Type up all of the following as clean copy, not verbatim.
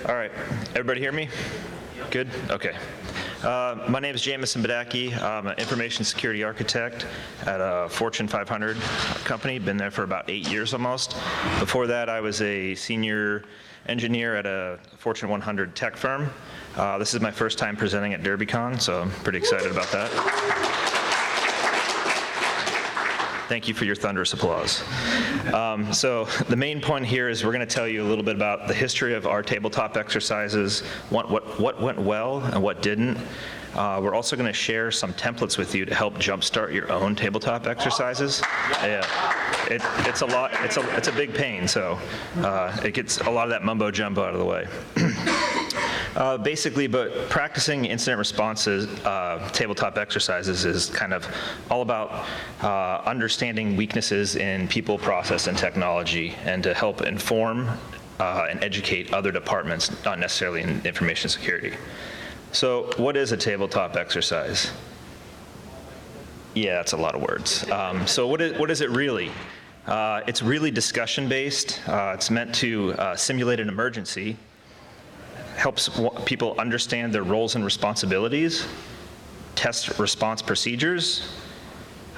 All right, everybody hear me? Good? Okay. My name is Jamison Badaki. I'm an information security architect at a Fortune 500 company. Been there for about 8 years almost. Before that, I was a senior engineer at a Fortune 100 tech firm. This is my first time presenting at DerbyCon, so I'm pretty excited about that. Thank you for your thunderous applause. So the main point here is we're going to tell you a little bit about the history of our tabletop exercises, what went well and what didn't. We're also going to share some templates with you to help jumpstart your own tabletop exercises. Yeah, it's a lot. It's a big pain, so it gets a lot of that mumbo jumbo out of the way. Basically, but practicing incident responses, tabletop exercises is kind of all about understanding weaknesses in people, process, and technology, and to help inform and educate other departments, not necessarily in information security. So what is a tabletop exercise? Yeah, that's a lot of words. So what is it really? It's really discussion-based. It's meant to simulate an emergency, helps people understand their roles and responsibilities, test response procedures,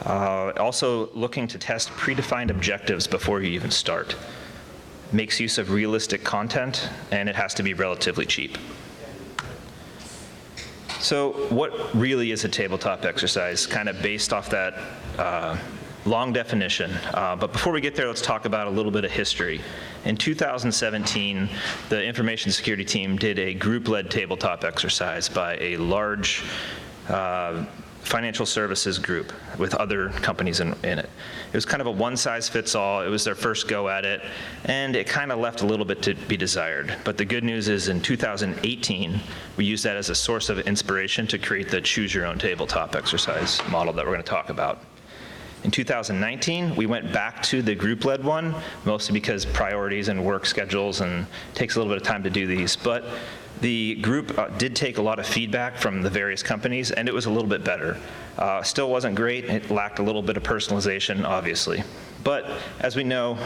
also looking to test predefined objectives before you even start. Makes use of realistic content, and it has to be relatively cheap. So what really is a tabletop exercise, kind of based off that long definition? But before we get there, let's talk about a little bit of history. In 2017, the information security team did a group-led tabletop exercise by a large financial services group with other companies in it. It was kind of a one-size-fits-all. It was their first go at it, and it kind of left a little bit to be desired. But the good news is in 2018, we used that as a source of inspiration to create the choose-your-own tabletop exercise model that we're going to talk about. In 2019, we went back to the group-led one, mostly because priorities and work schedules, and it takes a little bit of time to do these. But the group did take a lot of feedback from the various companies, and it was a little bit better. Still wasn't great. It lacked a little bit of personalization, obviously. But as we know,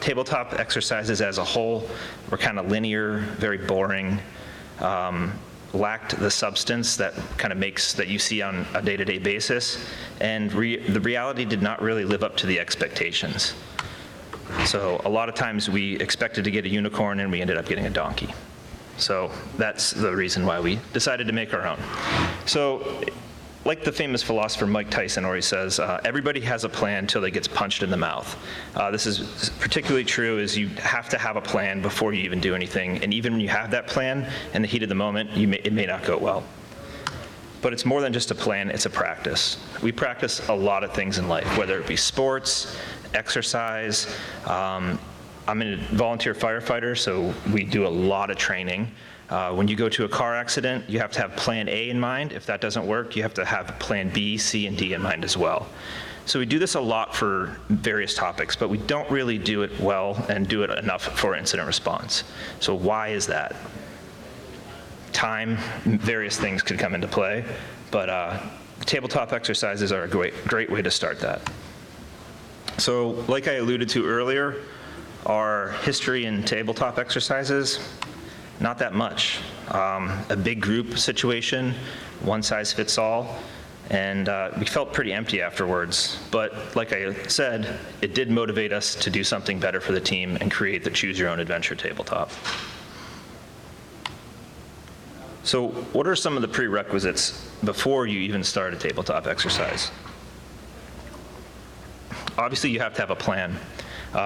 tabletop exercises as a whole were kind of linear, very boring, lacked the substance that kind of makes that you see on a day-to-day basis, and the reality did not really live up to the expectations. So a lot of times we expected to get a unicorn and we ended up getting a donkey. So that's the reason why we decided to make our own. So like the famous philosopher Mike Tyson always says, everybody has a plan until they gets punched in the mouth. This is particularly true is you have to have a plan before you even do anything. And even when you have that plan, in the heat of the moment, it may not go well. But it's more than just a plan, it's a practice. We practice a lot of things in life, whether it be sports, exercise. I'm a volunteer firefighter, so we do a lot of training. When you go to a car accident, you have to have plan A in mind. If that doesn't work, you have to have plan B, C, and D in mind as well. So we do this a lot for various topics, but we don't really do it well and do it enough for incident response. So why is that? Time, various things could come into play, but tabletop exercises are a great way to start that. So like I alluded to earlier, our history in tabletop exercises, not that much. A big group situation, one size fits all, and we felt pretty empty afterwards. But like I said, it did motivate us to do something better for the team and create the Choose Your Own Adventure tabletop. So what are some of the prerequisites before you even start a tabletop exercise? Obviously, you have to have a plan.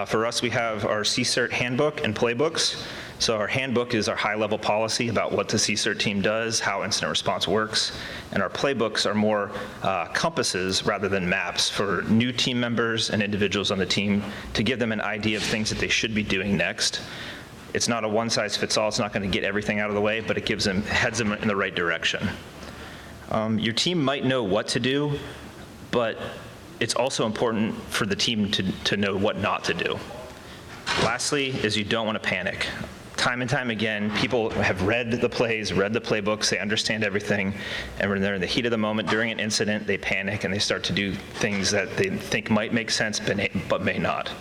For us, we have our CSIRT handbook and playbooks. So our handbook is our high-level policy about what the CSIRT team does, how incident response works, and our playbooks are more compasses rather than maps for new team members and individuals on the team to give them an idea of things that they should be doing next. It's not a one-size-fits-all. It's not going to get everything out of the way, but it heads them in the right direction. Your team might know what to do, but it's also important for the team to know what not to do. Lastly is you don't want to panic. Time and time again, people have read the plays, read the playbooks, they understand everything, and when they're in the heat of the moment during an incident, they panic and they start to do things that they think might make sense but may not.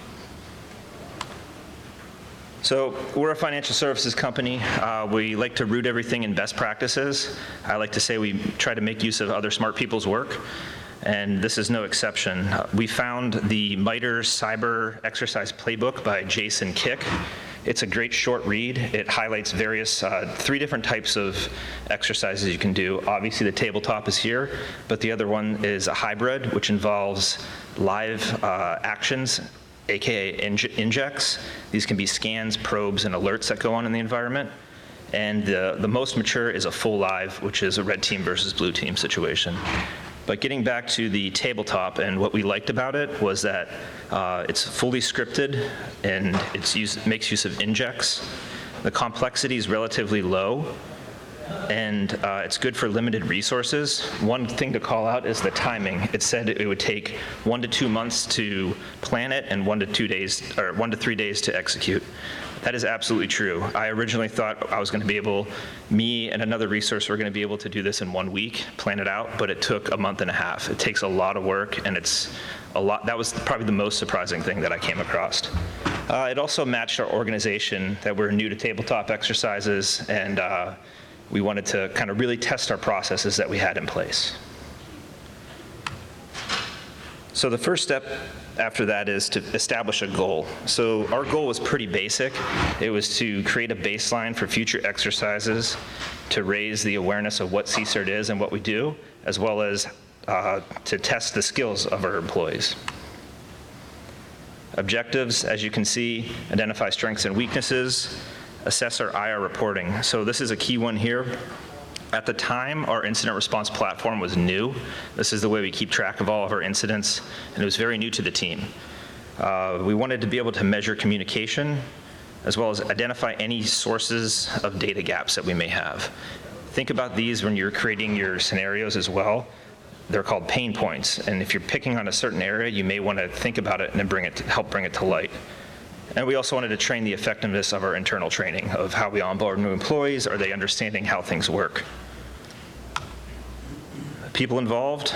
So we're a financial services company. We like to root everything in best practices. I like to say we try to make use of other smart people's work, and this is no exception. We found the MITRE Cyber Exercise Playbook by Jason Kick. It's a great short read. It highlights various, 3 different types of exercises you can do. Obviously the tabletop is here, but the other one is a hybrid, which involves live actions, AKA injects. These can be scans, probes, and alerts that go on in the environment. And the most mature is a full live, which is a red team versus blue team situation. But getting back to the tabletop, and what we liked about it was that it's fully scripted and makes use of injects. The complexity is relatively low, and it's good for limited resources. One thing to call out is the timing. It said it would take 1 to 2 months to plan it and 1 to 3 days to execute. That is absolutely true. I originally thought I was going to be able, me and another resource were going to be able to do this in 1 week, plan it out, but it took a month and a half. It takes a lot of work, and it's a lot. That was probably the most surprising thing that I came across. It also matched our organization that we're new to tabletop exercises, and we wanted to kind of really test our processes that we had in place. So the first step after that is to establish a goal. So our goal was pretty basic. It was to create a baseline for future exercises, to raise the awareness of what CSIRT is and what we do, as well as to test the skills of our employees. Objectives, as you can see, identify strengths and weaknesses, assess our IR reporting. So this is a key one here. At the time, our incident response platform was new. This is the way we keep track of all of our incidents, and it was very new to the team. We wanted to be able to measure communication, as well as identify any sources of data gaps that we may have. Think about these when you're creating your scenarios as well. They're called pain points, and if you're picking on a certain area, you may want to think about it and then help bring it to light. And we also wanted to train the effectiveness of our internal training, of how we onboard new employees. Are they understanding how things work? People involved,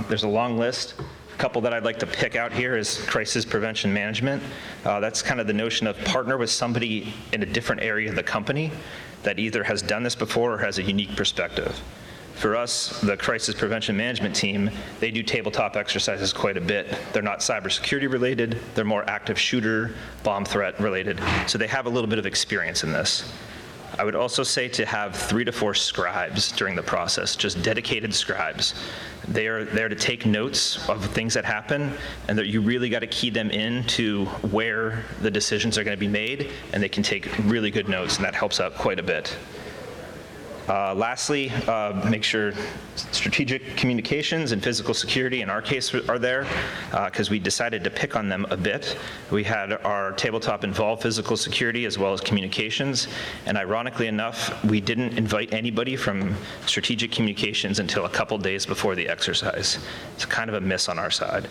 there's a long list. A couple that I'd like to pick out here is crisis prevention management. That's kind of the notion of partner with somebody in a different area of the company that either has done this before or has a unique perspective. For us, the crisis prevention management team, they do tabletop exercises quite a bit. They're not cybersecurity related, they're more active shooter, bomb threat related, so they have a little bit of experience in this. I would also say to have 3 to 4 scribes during the process, just dedicated scribes. They are there to take notes of things that happen, and that you really got to key them into where the decisions are going to be made, and they can take really good notes, and that helps out quite a bit. Lastly, make sure strategic communications and physical security, in our case, are there, because we decided to pick on them a bit. We had our tabletop involve physical security as well as communications, and ironically enough, we didn't invite anybody from strategic communications until a couple days before the exercise. It's kind of a miss on our side.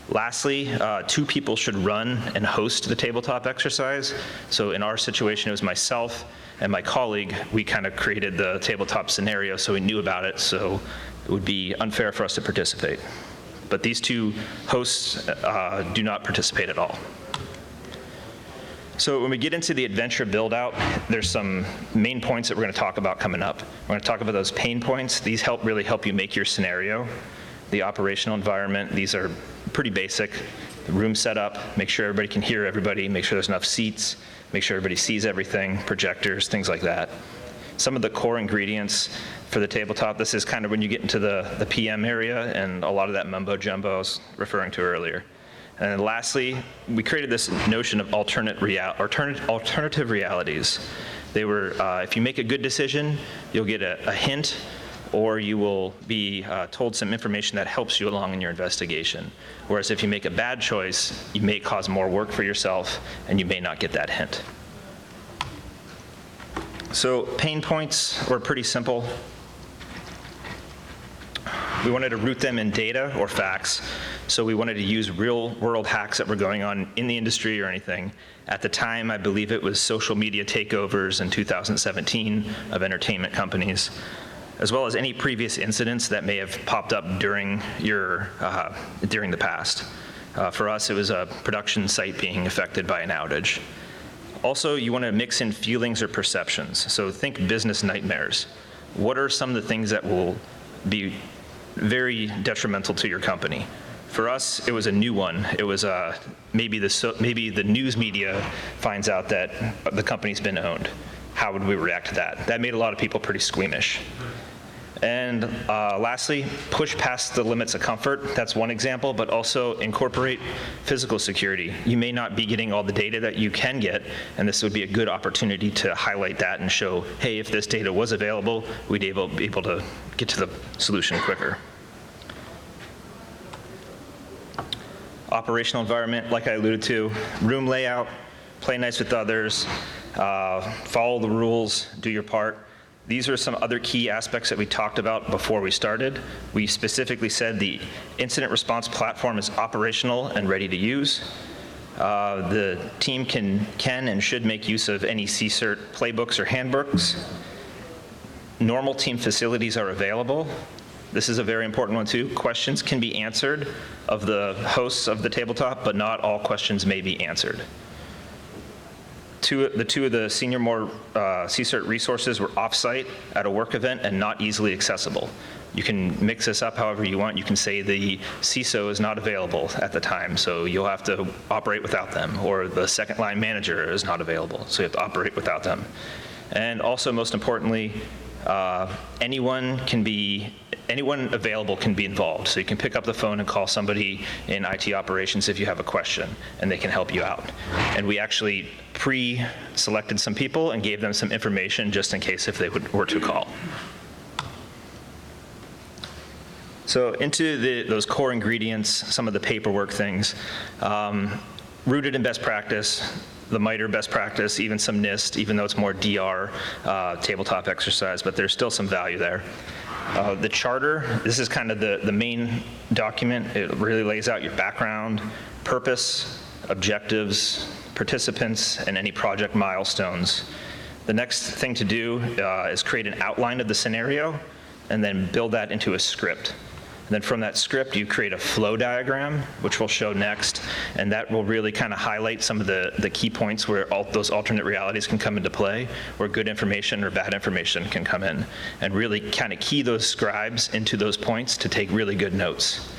Lastly, 2 people should run and host the tabletop exercise. So in our situation, it was myself and my colleague. We kind of created the tabletop scenario, so we knew about it, so it would be unfair for us to participate. But these 2 hosts do not participate at all. So when we get into the adventure build-out, there's some main points that we're going to talk about coming up. We're going to talk about those pain points. These really help you make your scenario. The operational environment, these are pretty basic. The room setup, make sure everybody can hear everybody, make sure there's enough seats, make sure everybody sees everything, projectors, things like that. Some of the core ingredients for the tabletop, this is kind of when you get into the PM area and a lot of that mumbo jumbo I was referring to earlier. And then lastly, we created this notion of alternative realities. They were, if you make a good decision, you'll get a hint, or you will be told some information that helps you along in your investigation. Whereas if you make a bad choice, you may cause more work for yourself, and you may not get that hint. So pain points were pretty simple. We wanted to root them in data or facts, so we wanted to use real-world hacks that were going on in the industry or anything. At the time, I believe it was social media takeovers in 2017 of entertainment companies, as well as any previous incidents that may have popped up during the past. For us, it was a production site being affected by an outage. Also, you want to mix in feelings or perceptions. So think business nightmares. What are some of the things that will be very detrimental to your company? For us, it was a new one. It was maybe the news media finds out that the company's been owned. How would we react to that? That made a lot of people pretty squeamish. And lastly, push past the limits of comfort. That's one example, but also incorporate physical security. You may not be getting all the data that you can get, and this would be a good opportunity to highlight that and show, hey, if this data was available, we'd be able to get to the solution quicker. Operational environment, like I alluded to, room layout, play nice with others, follow the rules, do your part. These are some other key aspects that we talked about before we started. We specifically said the incident response platform is operational and ready to use. The team can and should make use of any CSIRT playbooks or handbooks. Normal team facilities are available. This is a very important one too. Questions can be answered of the hosts of the tabletop, but not all questions may be answered. The two of the senior CSIRT resources were offsite at a work event and not easily accessible. You can mix this up however you want. You can say the CISO is not available at the time, so you'll have to operate without them, or the second line manager is not available, so you have to operate without them. And also, most importantly, anyone available can be involved. So you can pick up the phone and call somebody in IT operations if you have a question, and they can help you out. And we actually pre-selected some people and gave them some information just in case if they were to call. So into those core ingredients, some of the paperwork things, rooted in best practice, the MITRE best practice, even some NIST, even though it's more DR tabletop exercise, but there's still some value there. The charter, this is kind of the main document. It really lays out your background, purpose, objectives, participants, and any project milestones. The next thing to do is create an outline of the scenario and then build that into a script. And then from that script, you create a flow diagram, which we'll show next, and that will really kind of highlight some of the key points where all those alternate realities can come into play, where good information or bad information can come in, and really kind of key those scribes into those points to take really good notes.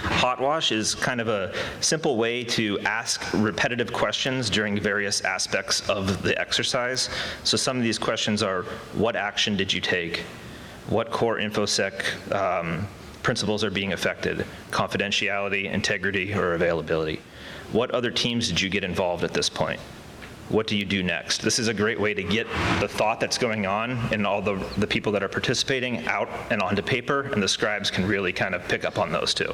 Hot wash is kind of a simple way to ask repetitive questions during various aspects of the exercise. So some of these questions are, what action did you take? What core InfoSec principles are being affected? Confidentiality, integrity, or availability? What other teams did you get involved at this point? what do you do next? This is a great way to get the thought that's going on and all the people that are participating out and onto paper, and the scribes can really kind of pick up on those too.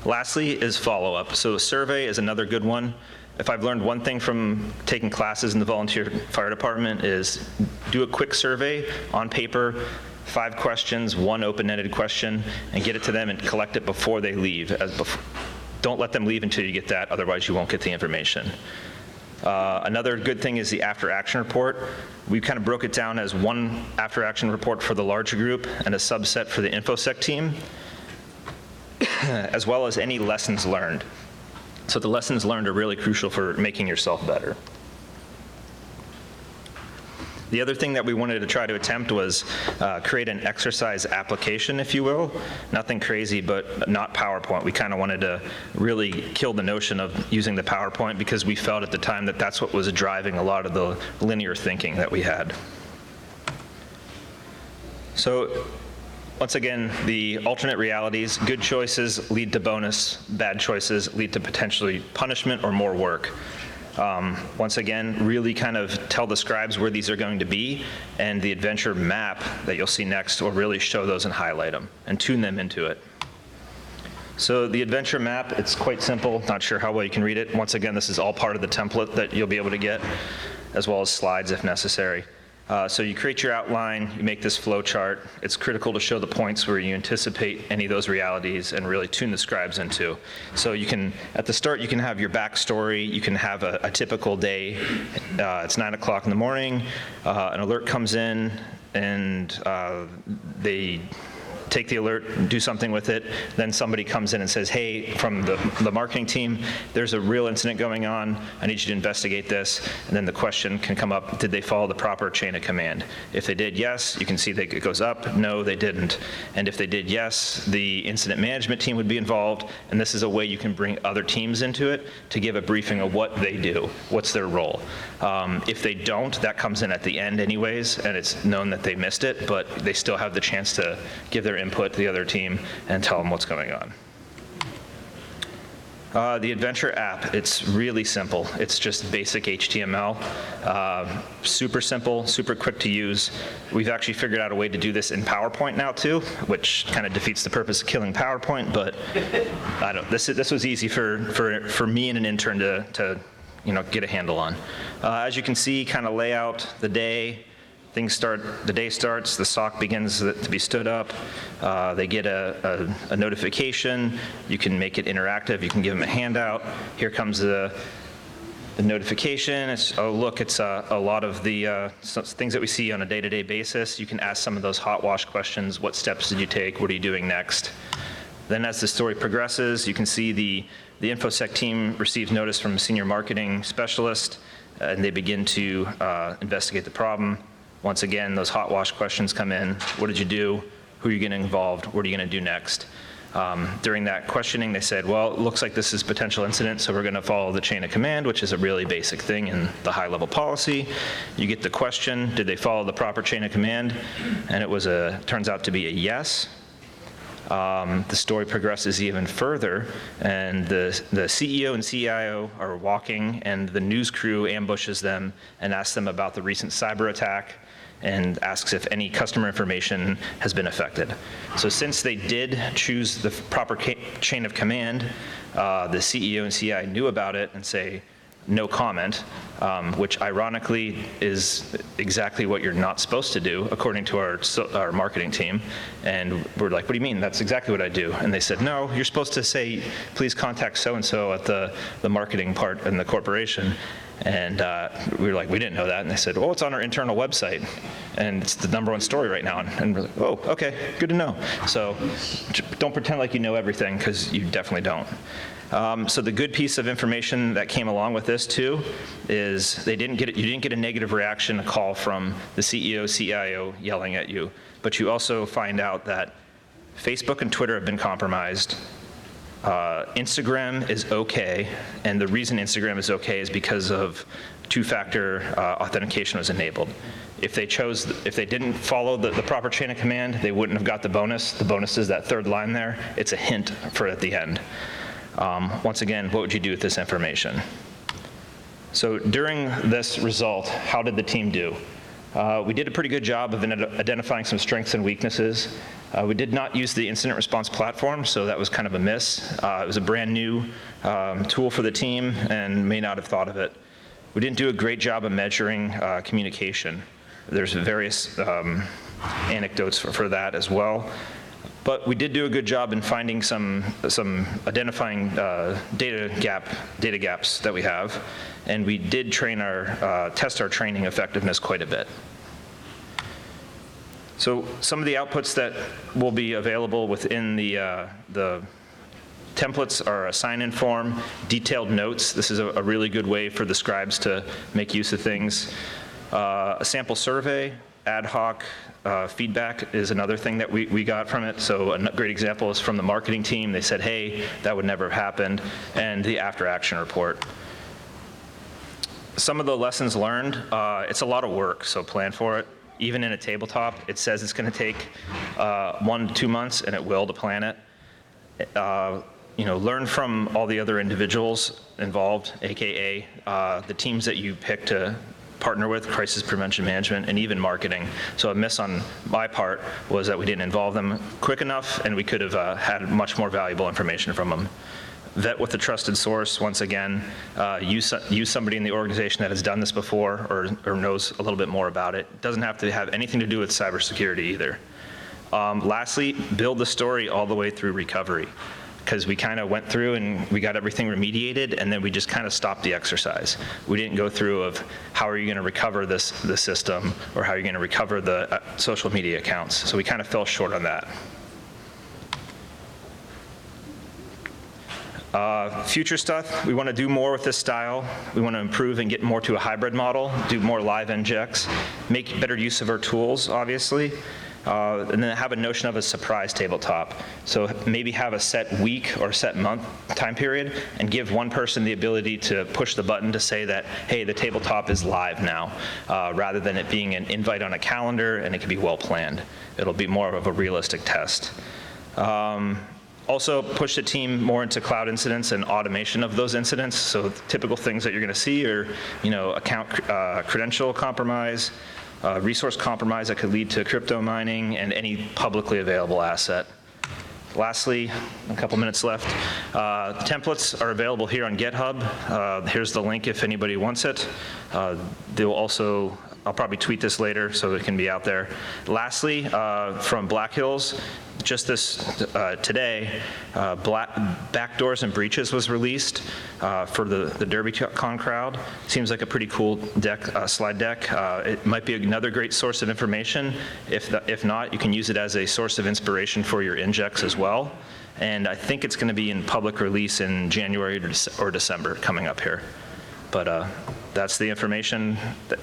Lastly is follow-up. So a survey is another good one. If I've learned one thing from taking classes in the volunteer fire department is do a quick survey on paper, 5 questions, 1 open-ended question, and get it to them and collect it before they leave. Don't let them leave until you get that, otherwise you won't get the information. Another good thing is the after-action report. We kind of broke it down as one after-action report for the larger group and a subset for the InfoSec team, as well as any lessons learned. So the lessons learned are really crucial for making yourself better. The other thing that we wanted to try to attempt was create an exercise application, if you will. Nothing crazy, but not PowerPoint. We kind of wanted to really kill the notion of using the PowerPoint because we felt at the time that that's what was driving a lot of the linear thinking that we had. So once again, the alternate realities, good choices lead to bonus, bad choices lead to potentially punishment or more work. Once again, really kind of tell the scribes where these are going to be, and the adventure map that you'll see next will really show those and highlight them and tune them into it. So the adventure map, it's quite simple. Not sure how well you can read it. Once again, this is all part of the template that you'll be able to get, as well as slides if necessary. So you create your outline, you make this flow chart. It's critical to show the points where you anticipate any of those realities and really tune the scribes into. So you can, at the start, you can have your backstory, you can have a typical day. It's 9 o'clock in the morning, an alert comes in, and they take the alert, do something with it, then somebody comes in and says, hey, from the marketing team, there's a real incident going on, I need you to investigate this, and then the question can come up, did they follow the proper chain of command? If they did yes, you can see that it goes up, no, they didn't. And if they did yes, the incident management team would be involved, and this is a way you can bring other teams into it to give a briefing of what they do, what's their role. If they don't, that comes in at the end anyways, and it's known that they missed it, but they still have the chance to give their input to the other team and tell them what's going on. The Adventure app, it's really simple. It's just basic HTML. Super simple, super quick to use. We've actually figured out a way to do this in PowerPoint now too, which kind of defeats the purpose of killing PowerPoint, but I don't, this was easy for me and an intern to get a handle on. As you can see, kind of lay out the day. The day starts, the SOC begins to be stood up, they get a notification, you can make it interactive, you can give them a handout. Here comes the notification, it's, oh look, it's a lot of the things that we see on a day-to-day basis. You can ask some of those hot wash questions, what steps did you take, what are you doing next? Then as the story progresses, you can see the InfoSec team receives notice from a senior marketing specialist, and they begin to investigate the problem. Once again, those hot wash questions come in. What did you do? Who are you getting involved? What are you going to do next? During that questioning, they said, well, it looks like this is a potential incident, so we're going to follow the chain of command, which is a really basic thing in the high-level policy. You get the question, did they follow the proper chain of command? And it was turns out to be a yes. The story progresses even further, and the CEO and CIO are walking, and the news crew ambushes them and asks them about the recent cyber attack and asks if any customer information has been affected. So since they did choose the proper chain of command, the CEO and CIO knew about it and say, no comment, which ironically is exactly what you're not supposed to do, according to our marketing team. And we're like, what do you mean? That's exactly what I do. And they said, no, you're supposed to say, please contact so-and-so at the marketing part in the corporation. And we were like, we didn't know that. And they said, well, it's on our internal website, and it's the #1 story right now. And we're like, oh, okay, good to know. So don't pretend like you know everything, because you definitely don't. So the good piece of information that came along with this too is you didn't get a negative reaction, a call from the CEO, CIO yelling at you, but you also find out that Facebook and Twitter have been compromised. Instagram is okay, and the reason Instagram is okay is because of two-factor authentication was enabled. If they didn't follow the proper chain of command, they wouldn't have got the bonus. The bonus is that third line there. It's a hint for at the end. Once again, what would you do with this information? So during this result, how did the team do? We did a pretty good job of identifying some strengths and weaknesses. We did not use the incident response platform, so that was kind of a miss. It was a brand new tool for the team and may not have thought of it. We didn't do a great job of measuring communication. There's various anecdotes for that as well. But we did do a good job in finding some identifying data gaps that we have, and we did test our training effectiveness quite a bit. So some of the outputs that will be available within the templates are a sign-in form, detailed notes. This is a really good way for the scribes to make use of things. A sample survey, ad hoc feedback is another thing that we got from it. So a great example is from the marketing team. They said, hey, that would never have happened, and the after-action report. Some of the lessons learned, it's a lot of work, so plan for it. Even in a tabletop, it says it's going to take 1 to 2 months, and it will to plan it. Learn from all the other individuals involved, AKA the teams that you pick to partner with, crisis prevention management, and even marketing. So a miss on my part was that we didn't involve them quick enough, and we could have had much more valuable information from them. Vet with a trusted source, once again. Use somebody in the organization that has done this before or knows a little bit more about it. It doesn't have to have anything to do with cybersecurity either. Lastly, build the story all the way through recovery, because we kind of went through and we got everything remediated, and then we just kind of stopped the exercise. We didn't go through of how are you going to recover the system, or how are you going to recover the social media accounts. So we kind of fell short on that. Future stuff, we want to do more with this style. We want to improve and get more to a hybrid model, do more live injects, make better use of our tools, obviously. And then have a notion of a surprise tabletop. So maybe have a set week or set month time period and give one person the ability to push the button to say that, hey, the tabletop is live now, rather than it being an invite on a calendar and it can be well planned. It'll be more of a realistic test. Also push the team more into cloud incidents and automation of those incidents. So typical things that you're going to see are, account credential compromise, resource compromise that could lead to crypto mining, and any publicly available asset. Lastly, a couple minutes left. Templates are available here on GitHub. Here's the link if anybody wants it. They'll also, I'll probably tweet this later so it can be out there. Lastly, from Black Hills, just today, Backdoors and Breaches was released for the DerbyCon crowd. Seems like a pretty cool slide deck. It might be another great source of information. If not, you can use it as a source of inspiration for your injects as well. And I think it's going to be in public release in January or December coming up here. But that's the information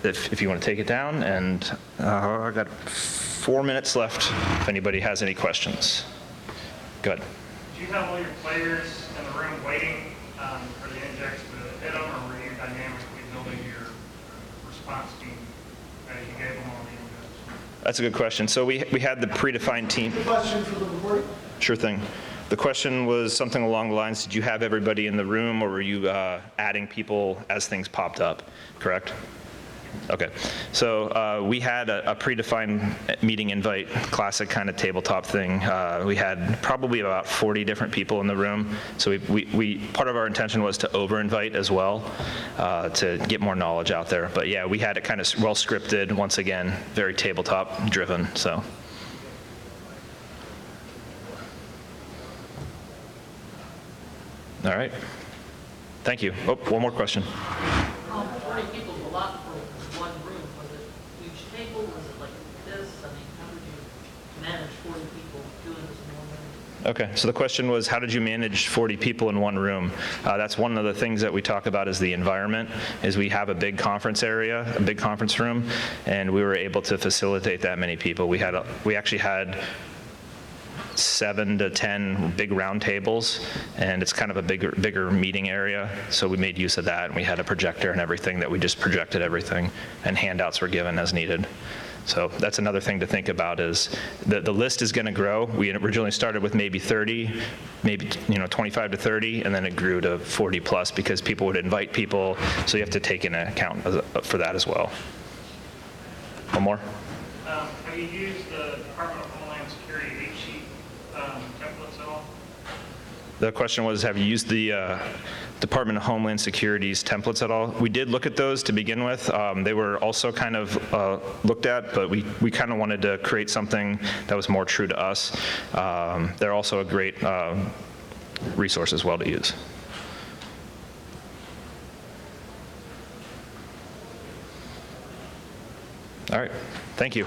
if you want to take it down. And I got 4 minutes left if anybody has any questions. Go ahead. Do you have all your players in the room waiting for the injects to hit them, or were you dynamically building your response team as you gave them all the injects? That's a good question. So we had the predefined team. Question for the recording? Sure thing. The question was something along the lines, did you have everybody in the room, or were you adding people as things popped up, correct? Okay, so we had a predefined meeting invite, classic kind of tabletop thing. We had probably about 40 different people in the room. So part of our intention was to over-invite as well, to get more knowledge out there. But yeah, we had it kind of well scripted, once again, very tabletop driven, so. All right, thank you. Oh, one more question. 40 people is a lot for one room. Was it a huge table? Was it like this? I mean, how would you manage 40 people doing this in one room? Okay, so the question was, how did you manage 40 people in one room? That's one of the things that we talk about is the environment, is we have a big conference area, a big conference room, and we were able to facilitate that many people. We actually had 7 to 10 big round tables, and it's kind of a bigger meeting area. So we made use of that, and we had a projector and everything that we just projected everything, and handouts were given as needed. So that's another thing to think about is the list is going to grow. We originally started with maybe 30, maybe 25 to 30, and then it grew to 40 plus because people would invite people. So you have to take into account for that as well. One more? Have you used the Department of Homeland Security 8-sheet templates at all? The question was, have you used the Department of Homeland Security's templates at all? We did look at those to begin with. They were also kind of looked at, but we kind of wanted to create something that was more true to us. They're also a great resource as well to use. All right, thank you.